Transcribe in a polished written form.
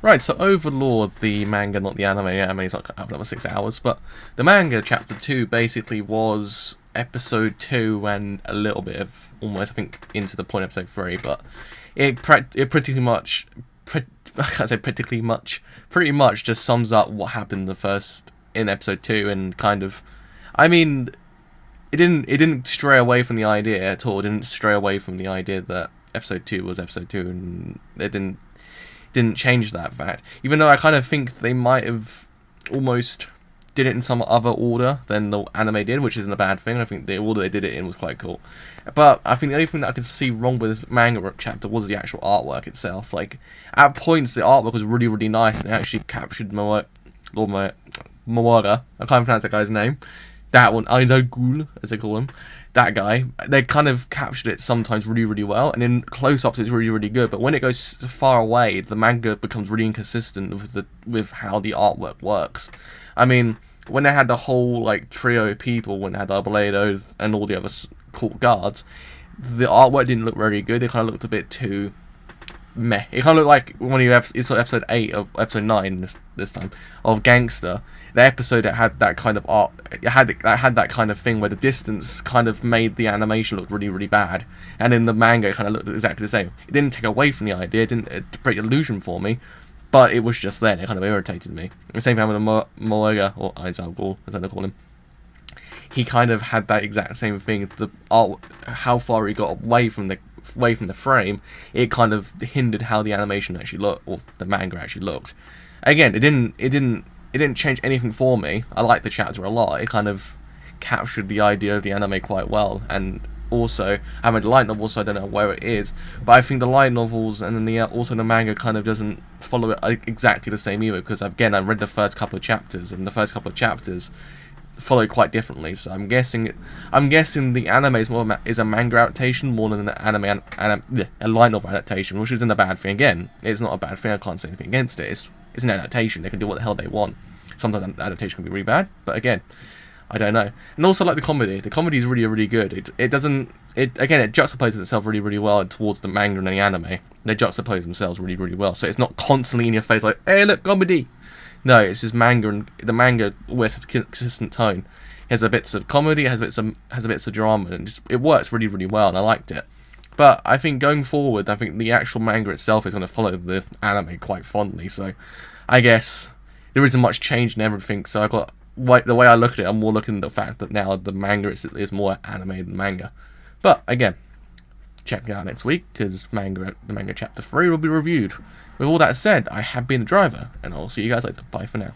Right, so Overlord, the manga, not the anime. The anime's not out for another 6 hours, but the manga, chapter 2, basically was episode 2 and a little bit of almost, I think, into the point of episode 3, but it pretty much, I can't say pretty much just sums up what happened in episode 2, and kind of, I mean, it didn't stray away from the idea at all. It didn't stray away from the idea that episode 2 was episode 2, and it didn't change that fact. Even though I kind of think they might have almost did it in some other order than the anime did, which isn't a bad thing. I think the order they did it in was quite cool. But I think the only thing that I could see wrong with this manga chapter was the actual artwork itself. Like, at points the artwork was really, really nice, and it actually captured Lord Mawara. I can't pronounce that guy's name. That one, Aizogul, as they call him. That guy, they kind of captured it sometimes really, really well, and in close-ups it's really, really good, but when it goes far away, the manga becomes really inconsistent with how the artwork works. I mean, when they had the whole, like, trio of people, when they had Overlord and all the other court guards, the artwork didn't look very good. It kind of looked a bit too meh. It kind of looked like when you have, it's like episode 8 of episode 9 this time of Gangster. The episode that had that kind of art, had that kind of thing where the distance kind of made the animation look really, really bad, and in the manga it kind of looked exactly the same. It didn't take away from the idea, it didn't break illusion for me, but it was just there. It kind of irritated me. The same thing with Moega, or Aizogul, as I call him. He kind of had that exact same thing. The art, how far he got away from the frame, it kind of hindered how the animation actually looked, or the manga actually looked. Again, it didn't change anything for me. I liked the chapter a lot. It kind of captured the idea of the anime quite well, and also, I mean, the light novel, so I don't know where it is, but I think the light novels and then also the manga kind of doesn't follow it exactly the same either, because again, I read the first couple of chapters, and the first couple of chapters follow quite differently, so I'm guessing the anime is a manga adaptation more than an a light novel adaptation, which isn't a bad thing. Again, it's not a bad thing, I can't say anything against it. It's an adaptation, they can do what the hell they want. Sometimes an adaptation can be really bad, but again, I don't know. And also, like, the comedy is really, really good. It juxtaposes itself really, really well towards the manga and the anime. They juxtapose themselves really, really well, so it's not constantly in your face like, hey, look, comedy. No, it's just manga, and the manga always has a consistent tone. It has a bits of comedy, it has a bits of drama, and it works really, really well, and I liked it. But I think going forward, I think the actual manga itself is going to follow the anime quite fondly, so I guess there isn't much change in everything, so the way I look at it, I'm more looking at the fact that now the manga is more anime than manga. But again, check it out next week, because the manga chapter 3 will be reviewed. With all that said, I have been the driver, and I'll see you guys later. Bye for now.